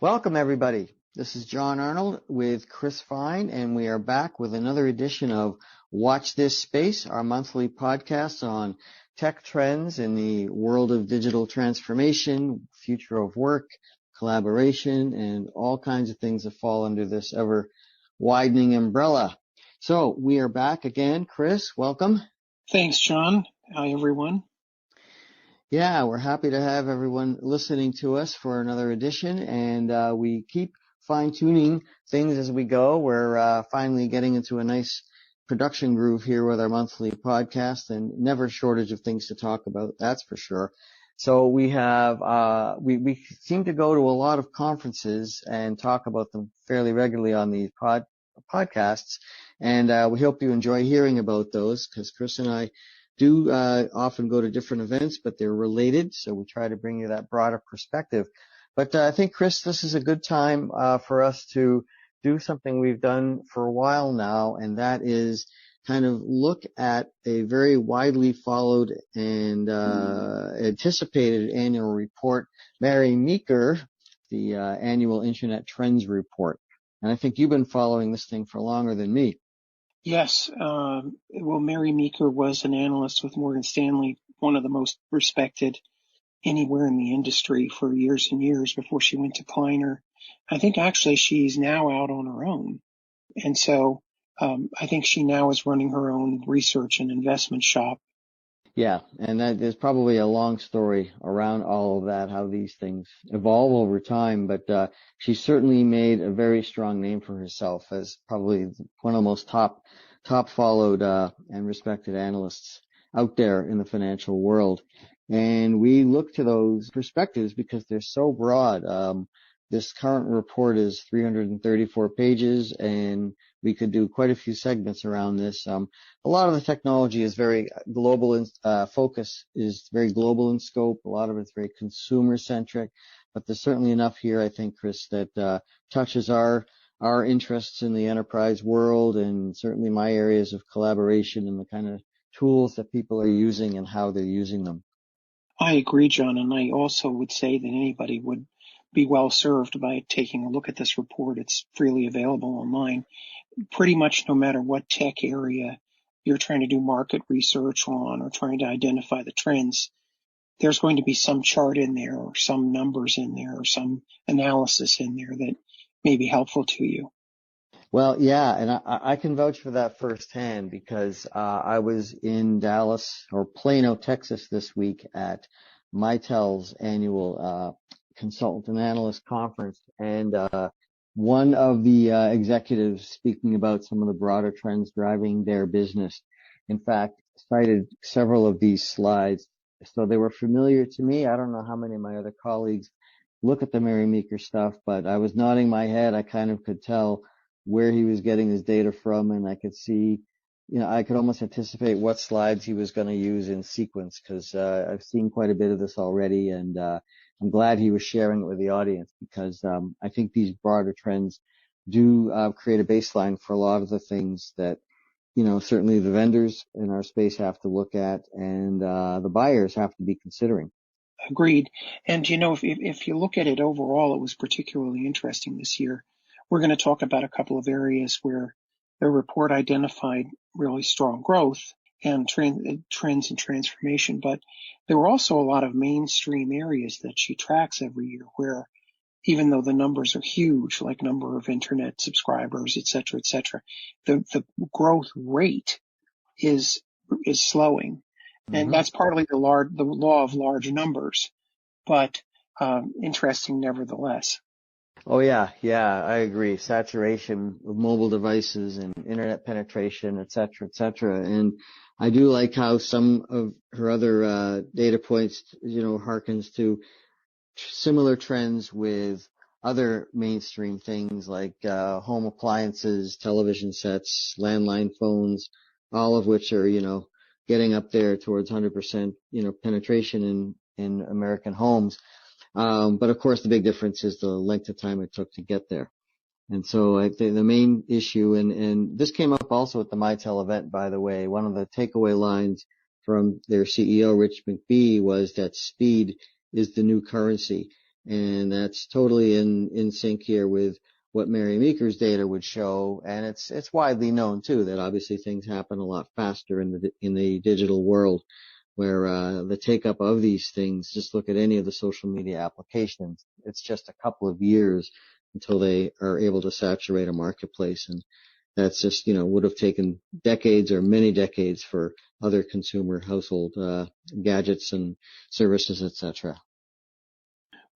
Welcome, everybody. This is Jon Arnold with Chris Fine, and we are back with another edition of Watch This Space, our monthly podcast on tech trends in the world of digital transformation, future of work, collaboration, and all kinds of things that fall under this ever-widening umbrella. So we are back again. Chris, welcome. Thanks, Jon. Hi, everyone. Yeah, we're happy to have everyone listening to us for another edition, and we keep fine-tuning things as we go. We're finally getting into a nice production groove here with our monthly podcast, and never a shortage of things to talk about, that's for sure. So we have we seem to go to a lot of conferences and talk about them fairly regularly on these podcasts, and we hope you enjoy hearing about those, because Chris and I do often go to different events, but they're related, so we try to bring you that broader perspective. But I think, Chris, this is a good time for us to do something we've done for a while now, and that is kind of look at a very widely followed and anticipated annual report, Meeker, the annual Internet Trends Report. And I think you've been following this thing for longer than me. Yes. Mary Meeker was an analyst with Morgan Stanley, one of the most respected anywhere in the industry for years and years before she went to Kleiner. I think actually she's now out on her own. And so I think she now is running her own research and investment shop. Yeah, and there's probably a long story around all of that, how these things evolve over time, but she certainly made a very strong name for herself as probably one of the most top followed and respected analysts out there in the financial world. And we look to those perspectives because they're so broad. This current report is 334 pages, and we could do quite a few segments around this. A lot of the technology is very global in focus, is very global in scope. A lot of it's very consumer centric, but there's certainly enough here, I think, Chris, that touches our interests in the enterprise world, and certainly my areas of collaboration and the kind of tools that people are using and how they're using them. I agree, Jon, and I also would say that anybody would be well served by taking a look at this report. It's freely available online. Pretty much no matter what tech area you're trying to do market research on or trying to identify the trends, there's going to be some chart in there or some numbers in there or some analysis in there that may be helpful to you. Well, yeah, and I can vouch for that firsthand because I was in Dallas or Plano, Texas this week at Mitel's annual consultant and analyst conference, and one of the executives speaking about some of the broader trends driving their business, in fact, cited several of these slides. So they were familiar to me. I don't know how many of my other colleagues look at the Mary Meeker stuff, but I was nodding my head. I kind of could tell where he was getting his data from, and I could see, I could almost anticipate what slides he was going to use in sequence, because I've seen quite a bit of this already, and I'm glad he was sharing it with the audience, because I think these broader trends do create a baseline for a lot of the things that, certainly the vendors in our space have to look at, and the buyers have to be considering. Agreed. And, if you look at it overall, it was particularly interesting this year. We're going to talk about a couple of areas where the report identified really strong growth and trends and transformation, but there were also a lot of mainstream areas that she tracks every year where, even though the numbers are huge, like number of internet subscribers, et cetera, the growth rate is slowing. And that's partly the law of large numbers, but interesting nevertheless. Oh, yeah, I agree. Saturation of mobile devices and internet penetration, et cetera. And I do like how some of her other data points, harkens to similar trends with other mainstream things like home appliances, television sets, landline phones, all of which are, getting up there towards 100%, penetration in American homes. But of course, the big difference is the length of time it took to get there. And so I think the main issue, and this came up also at the Mitel event, by the way, one of the takeaway lines from their CEO, Rich McBee, was that speed is the new currency. And that's totally in sync here with what Mary Meeker's data would show. And it's widely known too that obviously things happen a lot faster in the digital world, where the take up of these things, just look at any of the social media applications. It's just a couple of years until they are able to saturate a marketplace. And that's just, would have taken decades or many decades for other consumer household gadgets and services, etc.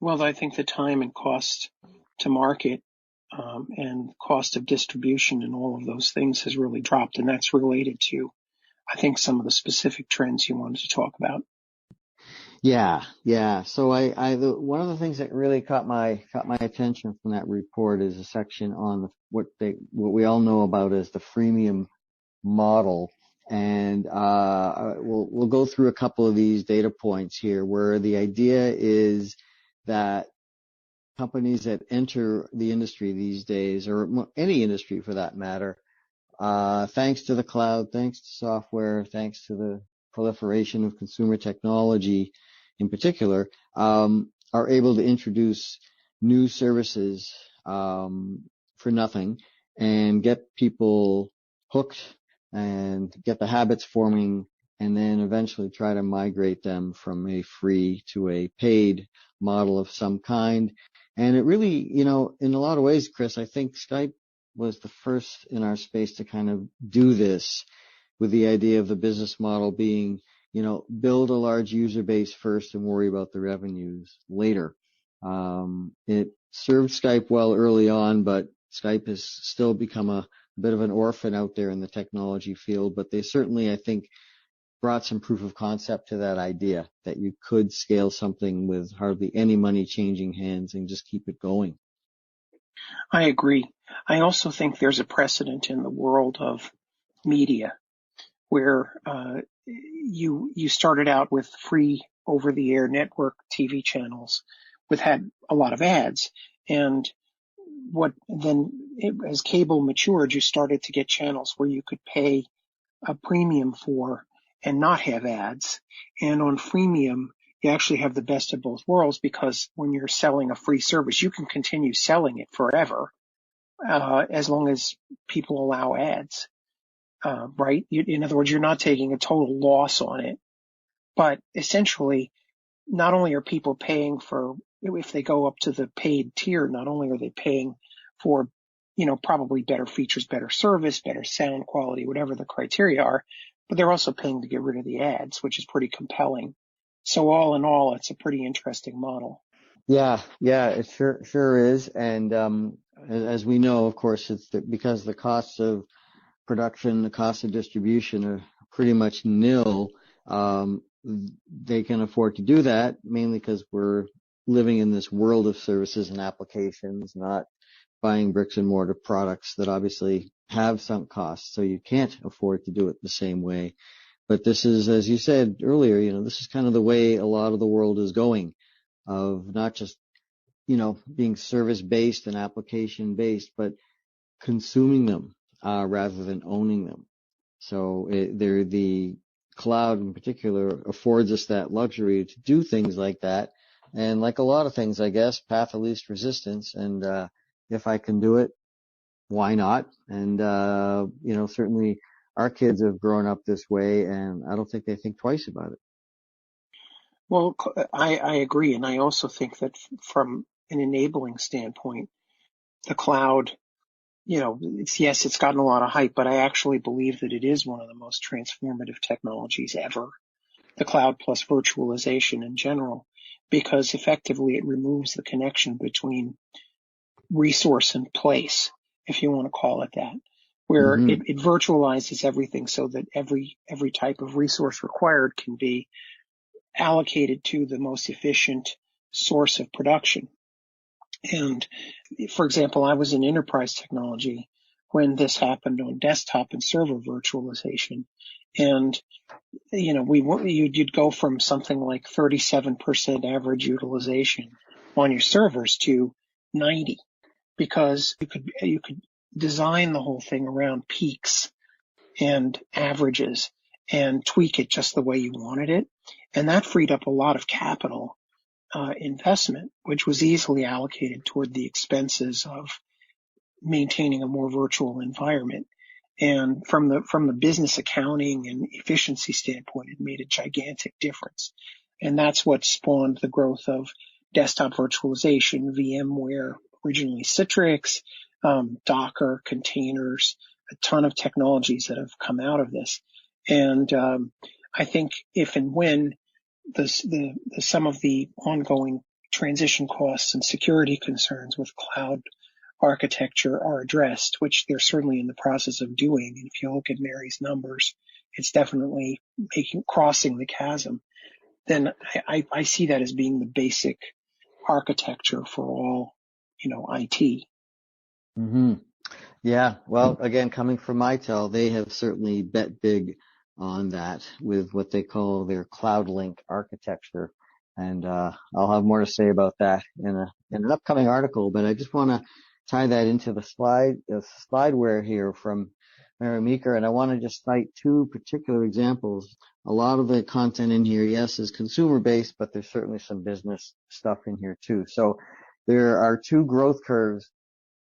Well, I think the time and cost to market and cost of distribution and all of those things has really dropped, and that's related to, I think, some of the specific trends you wanted to talk about. Yeah. So one of the things that really caught my attention from that report is a section on what we all know about as the freemium model. And we'll go through a couple of these data points here, where the idea is that companies that enter the industry these days, or any industry for that matter, thanks to the cloud, thanks to software, thanks to the proliferation of consumer technology in particular, are able to introduce new services for nothing and get people hooked and get the habits forming, and then eventually try to migrate them from a free to a paid model of some kind. And it really, in a lot of ways, Chris, I think Skype was the first in our space to kind of do this, with the idea of the business model being, build a large user base first and worry about the revenues later. It served Skype well early on, but Skype has still become a bit of an orphan out there in the technology field. But they certainly, I think, brought some proof of concept to that idea that you could scale something with hardly any money changing hands and just keep it going. I agree. I also think there's a precedent in the world of media where you started out with free over-the-air network TV channels with had a lot of ads, and as cable matured, you started to get channels where you could pay a premium for and not have ads. And on freemium, you actually have the best of both worlds, because when you're selling a free service, you can continue selling it forever as long as people allow ads. Right? In other words, you're not taking a total loss on it, but essentially, not only are people paying for, if they go up to the paid tier, not only are they paying for, probably better features, better service, better sound quality, whatever the criteria are, but they're also paying to get rid of the ads, which is pretty compelling. So all in all, it's a pretty interesting model. Yeah, it sure is. And as we know, of course, because the costs of production, the cost of distribution are pretty much nil. They can afford to do that mainly because we're living in this world of services and applications, not buying bricks and mortar products that obviously have sunk costs. So you can't afford to do it the same way. But this is, as you said earlier, this is kind of the way a lot of the world is going, of not just, being service based and application based, but consuming them rather than owning them. So the cloud in particular affords us that luxury to do things like that. And like a lot of things, I guess, path of least resistance. And if I can do it, why not? And certainly our kids have grown up this way, and I don't think they think twice about it. Well, I agree. And I also think that from an enabling standpoint, the cloud, it's gotten a lot of hype, but I actually believe that it is one of the most transformative technologies ever, the cloud plus virtualization in general, because effectively it removes the connection between resource and place, if you want to call it that, where Mm-hmm. it virtualizes everything so that every type of resource required can be allocated to the most efficient source of production. And for example, I was in enterprise technology when this happened on desktop and server virtualization. And, you'd go from something like 37% average utilization on your servers to 90, because you could design the whole thing around peaks and averages and tweak it just the way you wanted it. And that freed up a lot of capital investment, which was easily allocated toward the expenses of maintaining a more virtual environment. And from the business accounting and efficiency standpoint, it made a gigantic difference. And that's what spawned the growth of desktop virtualization, VMware, originally Citrix, Docker, containers, a ton of technologies that have come out of this. And I think if and when some of the ongoing transition costs and security concerns with cloud architecture are addressed, which they're certainly in the process of doing. And if you look at Mary's numbers, it's definitely crossing the chasm. Then I see that as being the basic architecture for all, IT. Mm-hmm. Yeah, well, again, coming from Mitel, they have certainly bet big on that with what they call their Cloud Link architecture. And I'll have more to say about that in an upcoming article, but I just want to tie that into the slideware here from Mary Meeker, and I want to just cite two particular examples. A lot of the content in here, yes, is consumer-based, but there's certainly some business stuff in here too. So there are two growth curves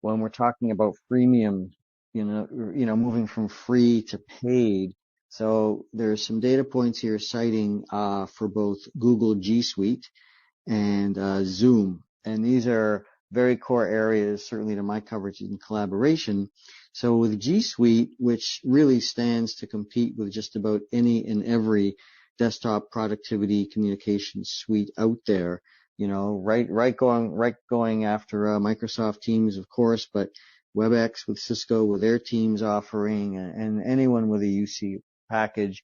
when we're talking about freemium, moving from free to paid. So there's some data points here citing for both Google G Suite and Zoom. And these are very core areas, certainly to my coverage and collaboration. So with G Suite, which really stands to compete with just about any and every desktop productivity communication suite out there, right going after Microsoft Teams, of course, but WebEx with Cisco with their Teams offering, and anyone with a UC package.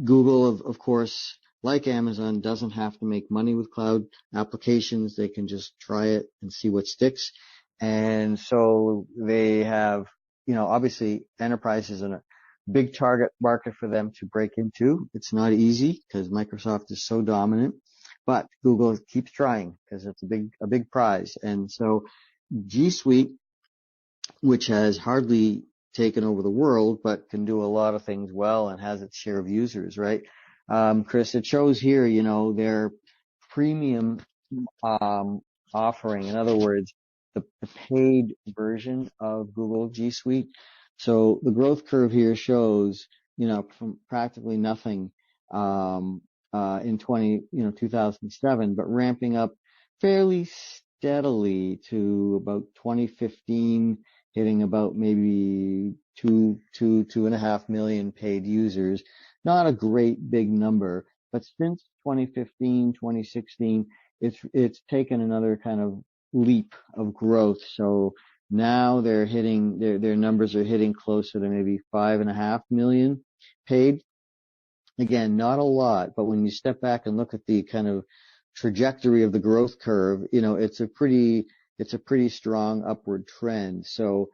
Google, of course, like Amazon, doesn't have to make money with cloud applications. They can just try it and see what sticks. And so they have, obviously enterprise is a big target market for them to break into. It's not easy because Microsoft is so dominant, but Google keeps trying because it's a big prize. And so G Suite, which has hardly taken over the world, but can do a lot of things well and has its share of users, right? Chris, it shows here, their premium offering. In other words, the paid version of Google G Suite. So the growth curve here shows, from practically nothing in 2007, but ramping up fairly steadily to about 2015, hitting about maybe 2.5 million paid users. Not a great big number, but since 2015, 2016, it's taken another kind of leap of growth. So now they're hitting their numbers are hitting closer to maybe 5.5 million paid. Again, not a lot, but when you step back and look at the kind of trajectory of the growth curve, it's a pretty strong upward trend. So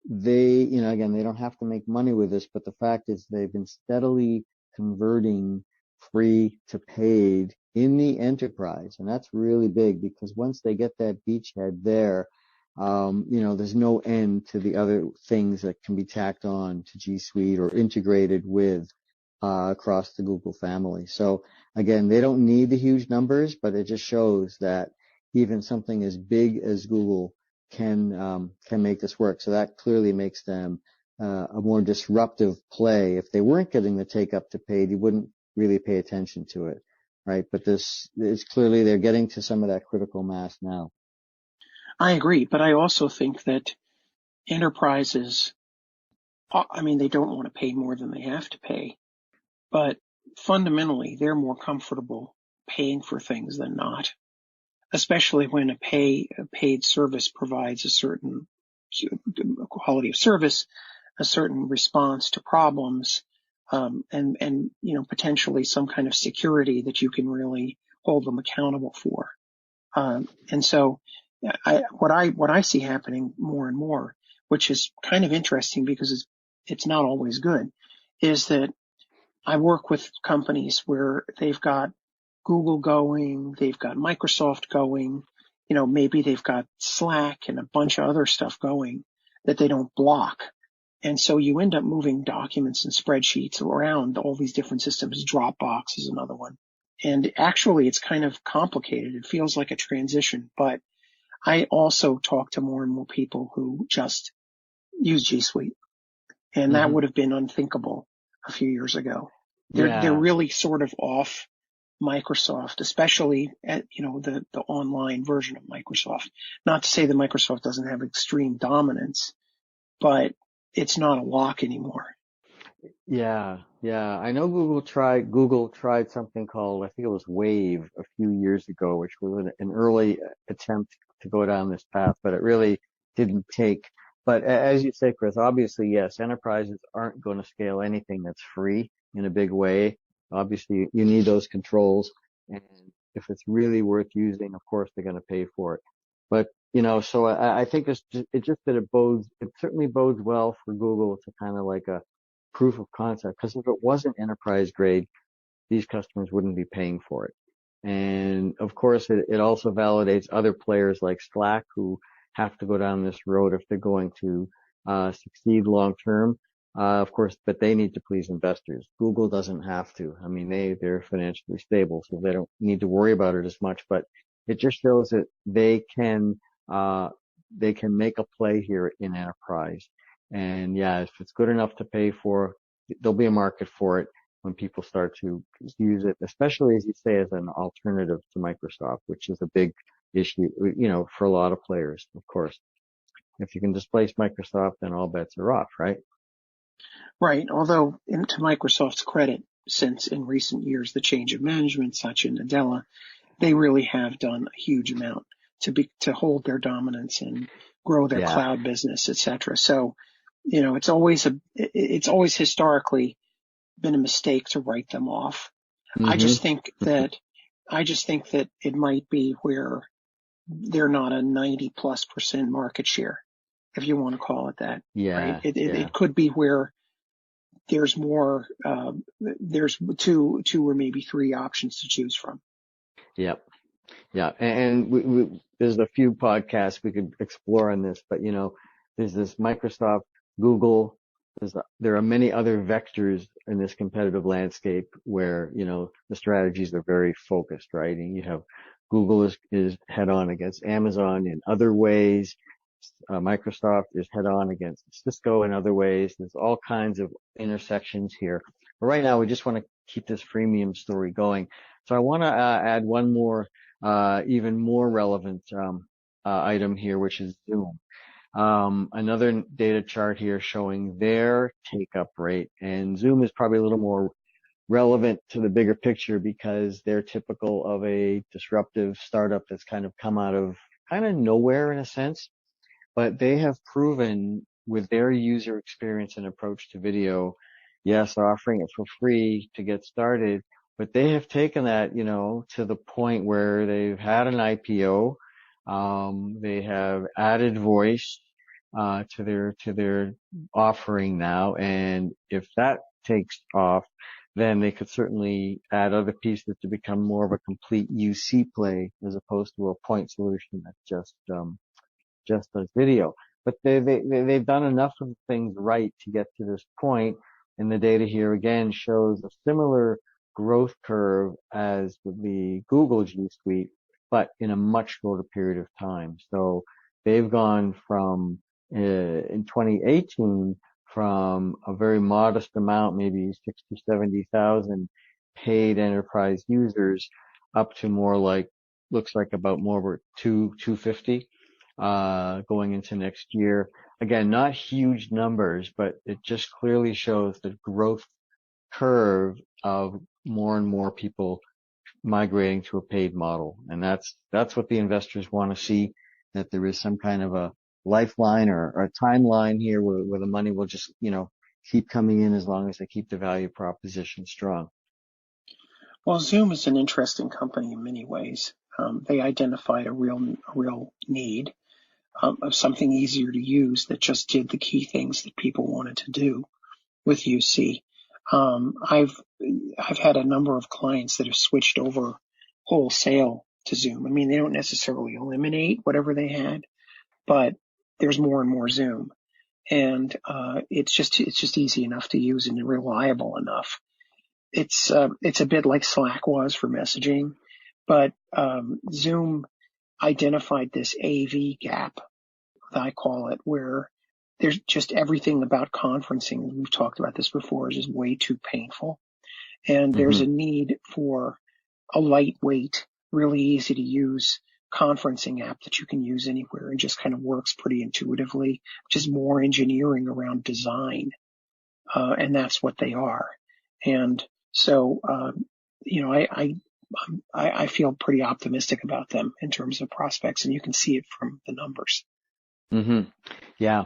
they, again, they don't have to make money with this, but the fact is they've been steadily converting free to paid in the enterprise. And that's really big because once they get that beachhead there, there's no end to the other things that can be tacked on to G Suite or integrated with across the Google family. So again, they don't need the huge numbers, but it just shows that even something as big as Google can make this work. So that clearly makes them a more disruptive play. If they weren't getting the take up to paid, you wouldn't really pay attention to it, right? But this is clearly they're getting to some of that critical mass now. I agree, but I also think that enterprises, they don't want to pay more than they have to pay, but fundamentally they're more comfortable paying for things than not, especially when a paid service provides a certain quality of service, a certain response to problems, and potentially some kind of security that you can really hold them accountable for. And so what I see happening more and more, which is kind of interesting because it's not always good, is that I work with companies where they've got Google going, they've got Microsoft going, maybe they've got Slack and a bunch of other stuff going that they don't block. And so you end up moving documents and spreadsheets around all these different systems. Dropbox is another one. And actually, it's kind of complicated. It feels like a transition, but I also talk to more and more people who just use G Suite, and that Hmm. would have been unthinkable a few years ago. They're Yeah. really sort of off Microsoft, especially at, the online version of Microsoft. Not to say that Microsoft doesn't have extreme dominance, but it's not a lock anymore. Yeah, yeah. I know Google tried something called, I think it was Wave a few years ago, which was an early attempt to go down this path, but it really didn't take. But as you say, Chris, obviously, yes, enterprises aren't going to scale anything that's free in a big way. Obviously, you need those controls, and if it's really worth using, of course, they're going to pay for it. But so I think it certainly bodes well for Google to kind of like a proof of concept, because if it wasn't enterprise grade, these customers wouldn't be paying for it. And of course, it also validates other players like Slack who have to go down this road if they're going to succeed long term. Of course, but they need to please investors. Google doesn't have to. I mean, they're financially stable, so they don't need to worry about it as much. But it just shows that uh, they can make a play here in enterprise. And yeah, if it's good enough to pay for, there'll be a market for it when people start to use it, especially as you say, as an alternative to Microsoft, which is a big issue, for a lot of players, of course. If you can displace Microsoft, then all bets are off, right? Right. Although, to Microsoft's credit, since in recent years the change of management, Satya Nadella, they really have done a huge amount to hold their dominance and grow their Yeah. cloud business, et cetera. So, it's always historically been a mistake to write them off. I Hmm. just think that I just think that it might be where they're not a 90+% market share, if you want to call it that, right? Yeah. Yeah. It could be where there's more, there's two or maybe three options to choose from. Yep. Yeah. And there's a few podcasts we could explore on this, but there's this Microsoft, Google. There are many other vectors in this competitive landscape where, the strategies are very focused, right? And you have Google is head on against Amazon in other ways. Microsoft is head on against Cisco in other ways. There's all kinds of intersections here. But right now, we just want to keep this freemium story going. So I want to add one more, even more relevant item here, which is Zoom. Another data chart here showing their take up rate, and Zoom is probably a little more relevant to the bigger picture because they're typical of a disruptive startup that's kind of come out of kind of nowhere in a sense, but they have proven with their user experience and approach to video, yes, offering it for free to get started, but they have taken that, to the point where they've had an IPO. They have added voice, to their offering now. And if that takes off, then they could certainly add other pieces to become more of a complete UC play as opposed to a point solution that just does video. But they've done enough of things right to get to this point, and the data here again shows a similar growth curve as the Google G Suite, but in a much shorter period of time. So they've gone from in 2018 from a very modest amount, maybe 60, 70,000 paid enterprise users, up to more like looks like about more over 250 going into next year. Again, not huge numbers, but it just clearly shows the growth curve of more and more people migrating to a paid model. And that's what the investors want to see, that there is some kind of a lifeline or a timeline here where the money will just, keep coming in as long as they keep the value proposition strong. Well, Zoom is an interesting company in many ways. They identified a real need, of something easier to use that just did the key things that people wanted to do with UC. I've had a number of clients that have switched over wholesale to Zoom. I mean, they don't necessarily eliminate whatever they had, but there's more and more Zoom, and it's just easy enough to use and reliable enough. it's a bit like Slack was for messaging, but Zoom identified this AV gap, I call it, where there's just everything about conferencing. We've talked about this before, is just way too painful. And there's Mm-hmm. a need for a lightweight, really easy to use conferencing app that you can use anywhere and just kind of works pretty intuitively, just more engineering around design. And that's what they are. And so, I feel pretty optimistic about them in terms of prospects, and you can see it from the numbers. Mm-hmm. Yeah.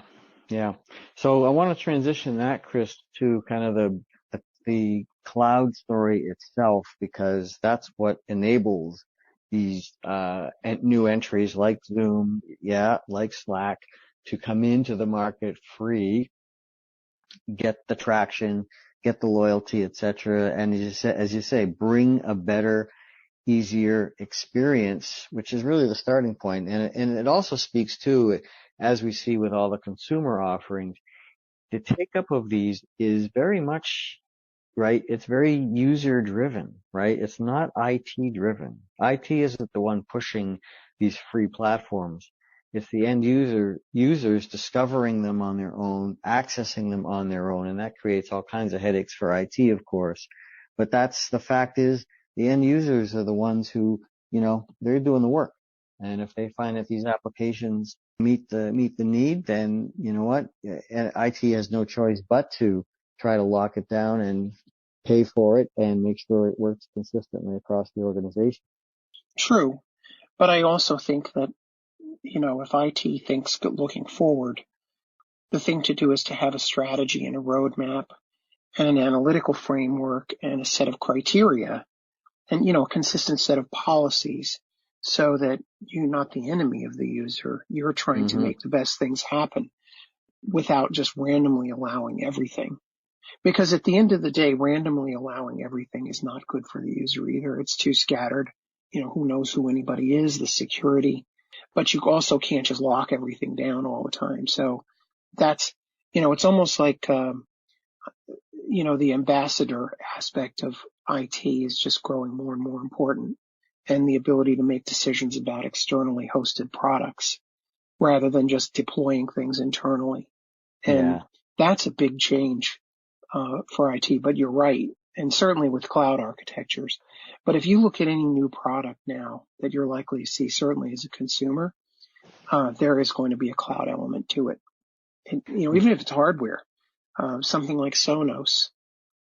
Yeah. So I want to transition that, Chris, to kind of the cloud story itself, because that's what enables these new entries like Zoom, like Slack, to come into the market free, get the traction, get the loyalty, etc. And as you say, bring a better, easier experience, which is really the starting point. And it also speaks to, as we see with all the consumer offerings, the take up of these is very much, right? It's very user driven, right? It's not IT driven. IT isn't the one pushing these free platforms. It's the end users discovering them on their own, accessing them on their own, and that creates all kinds of headaches for IT, of course. But the fact is, the end users are the ones who, they're doing the work. And if they find that these applications meet the need, then you know what? IT has no choice but to try to lock it down and pay for it and make sure it works consistently across the organization. True. But I also think that, if IT thinks looking forward, the thing to do is to have a strategy and a roadmap and an analytical framework and a set of criteria and, a consistent set of policies so that you're not the enemy of the user. You're trying to Mm-hmm. make the best things happen without just randomly allowing everything. Because at the end of the day, randomly allowing everything is not good for the user either. It's too scattered. Who knows who anybody is, the security. But you also can't just lock everything down all the time. So that's, it's almost like, the ambassador aspect of IT is just growing more and more important, and the ability to make decisions about externally hosted products rather than just deploying things internally. And Yeah. that's a big change for IT, but you're right. And certainly with cloud architectures. But if you look at any new product now that you're likely to see, certainly as a consumer, there is going to be a cloud element to it. And, even if it's hardware, something like Sonos,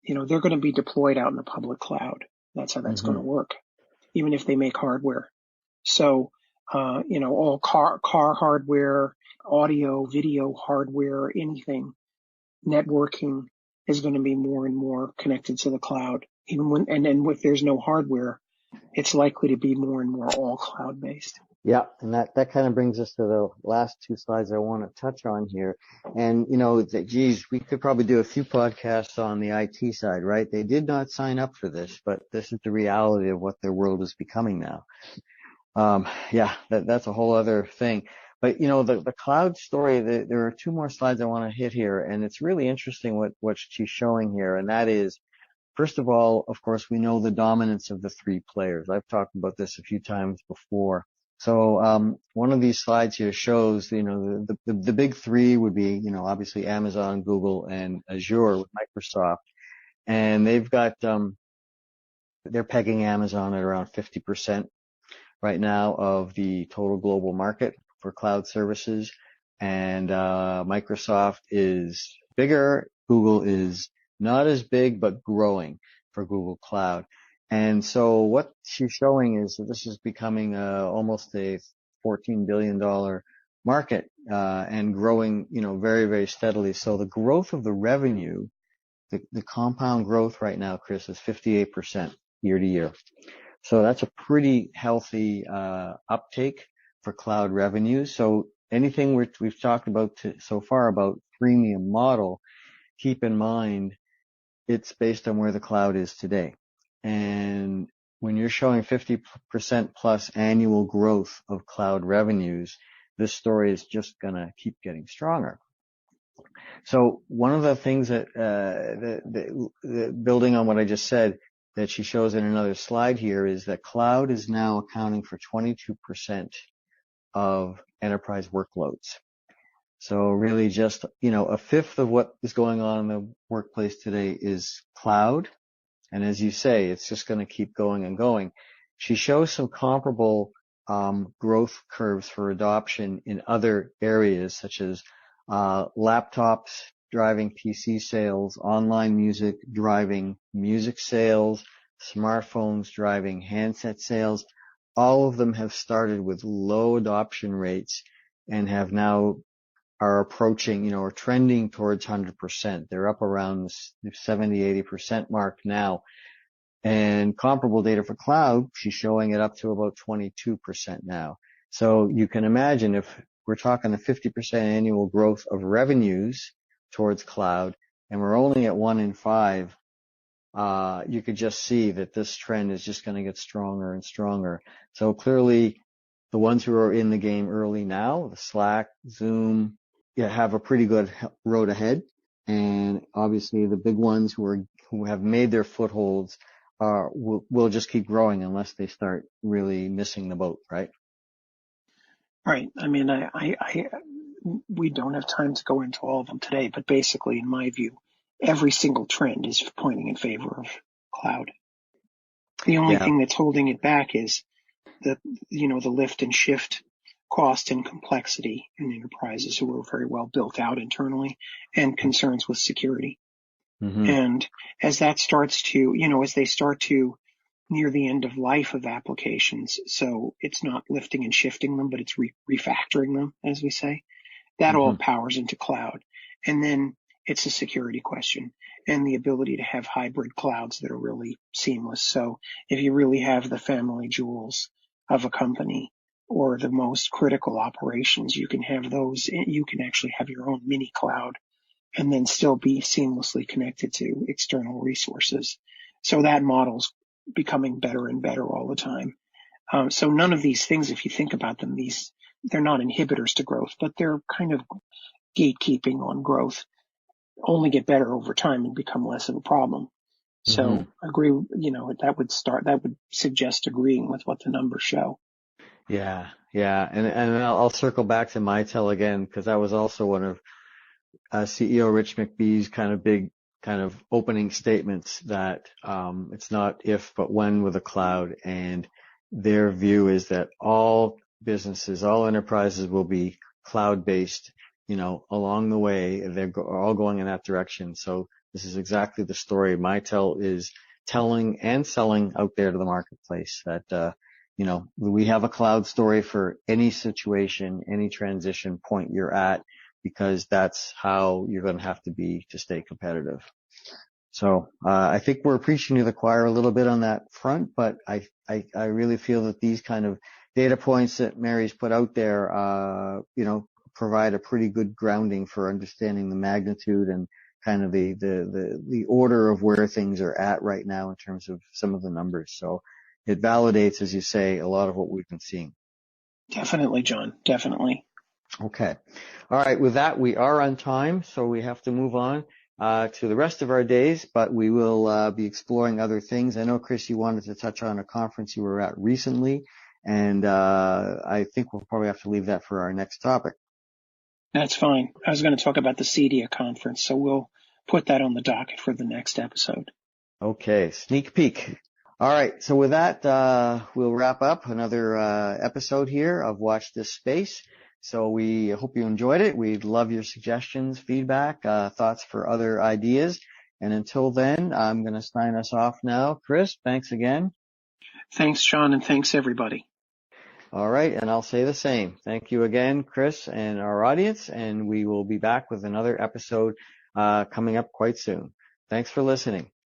they're going to be deployed out in the public cloud. That's how that's going Mm-hmm. to work, even if they make hardware. So, all car hardware, audio, video hardware, anything, networking is going to be more and more connected to the cloud. And then if there's no hardware, it's likely to be more and more all cloud based. Yeah, and that kind of brings us to the last two slides I want to touch on here. And geez, we could probably do a few podcasts on the IT side, right? They did not sign up for this, but this is the reality of what their world is becoming now. Yeah, that's a whole other thing. But the cloud story, there are two more slides I want to hit here, and it's really interesting what she's showing here, and that is, first of all, of course, we know the dominance of the three players. I've talked about this a few times before. So one of these slides here shows, the big three would be, obviously Amazon, Google, and Azure with Microsoft, and they've got they're pegging Amazon at around 50% right now of the total global market for cloud services, and Microsoft is bigger. Google is not as big, but growing for Google Cloud. And so what she's showing is that this is becoming almost a $14 billion market and growing, very, very steadily. So the growth of the revenue, the compound growth right now, Chris, is 58% year to year. So that's a pretty healthy uptake for cloud revenue. So anything we've talked about so far about freemium model, keep in mind it's based on where the cloud is today. And when you're showing 50% plus annual growth of cloud revenues, this story is just going to keep getting stronger. So one of the things that, building on what I just said, that she shows in another slide here is that cloud is now accounting for 22% of enterprise workloads. So really just, a fifth of what is going on in the workplace today is cloud. And as you say, it's just going to keep going and going. She shows some comparable growth curves for adoption in other areas, such as laptops driving PC sales, online music driving music sales, smartphones driving handset sales. All of them have started with low adoption rates and have now are approaching, or trending towards 100%. They're up around the 70-80% mark now. And comparable data for cloud, she's showing it up to about 22% now. So you can imagine if we're talking a 50% annual growth of revenues towards cloud, and we're only at 1 in 5, you could just see that this trend is just going to get stronger and stronger. So clearly, the ones who are in the game early now, the Slack, Zoom, have a pretty good road ahead. And obviously, the big ones who have made their footholds will just keep growing unless they start really missing the boat, right? Right. I mean, we don't have time to go into all of them today, but basically, in my view, every single trend is pointing in favor of cloud. The only thing that's holding it back is the lift and shift cost and complexity in enterprises who are very well built out internally, and concerns with security. Mm-hmm. And as that starts to, as they start to near the end of life of applications, so it's not lifting and shifting them, but it's refactoring them, as we say, that all powers into cloud. And then it's a security question and the ability to have hybrid clouds that are really seamless. So if you really have the family jewels of a company or the most critical operations, you can have those, you can actually have your own mini cloud and then still be seamlessly connected to external resources. So that model's becoming better and better all the time. So none of these things, if you think about them, they're not inhibitors to growth, but they're kind of gatekeeping on growth, only get better over time and become less of a problem. So agree, that would suggest agreeing with what the numbers show. Yeah. And I'll circle back to Mitel again, because that was also one of CEO Rich McBee's big opening statements, that it's not if but when with a cloud, and their view is that all businesses, all enterprises will be cloud-based, along the way. They're all going in that direction. So this is exactly the story Mitel is telling and selling out there to the marketplace, that we have a cloud story for any situation, any transition point you're at, because that's how you're going to have to be to stay competitive. So I think we're preaching to the choir a little bit on that front, but I really feel that these kind of data points that Mary's put out there, provide a pretty good grounding for understanding the magnitude and kind of the order of where things are at right now in terms of some of the numbers. So it validates, as you say, a lot of what we've been seeing. Definitely, John. Definitely. Okay. All right. With that, we are on time, so we have to move on to the rest of our days, but we will be exploring other things. I know, Chris, you wanted to touch on a conference you were at recently, and I think we'll probably have to leave that for our next topic. That's fine. I was going to talk about the CEDIA conference, so we'll put that on the docket for the next episode. Okay. Sneak peek. All right. So with that, we'll wrap up another episode here of Watch This Space. So we hope you enjoyed it. We'd love your suggestions, feedback, thoughts for other ideas. And until then, I'm going to sign us off now. Chris, thanks again. Thanks, John, and thanks, everybody. All right, and I'll say the same. Thank you again, Chris, and our audience, and we will be back with another episode coming up quite soon. Thanks for listening.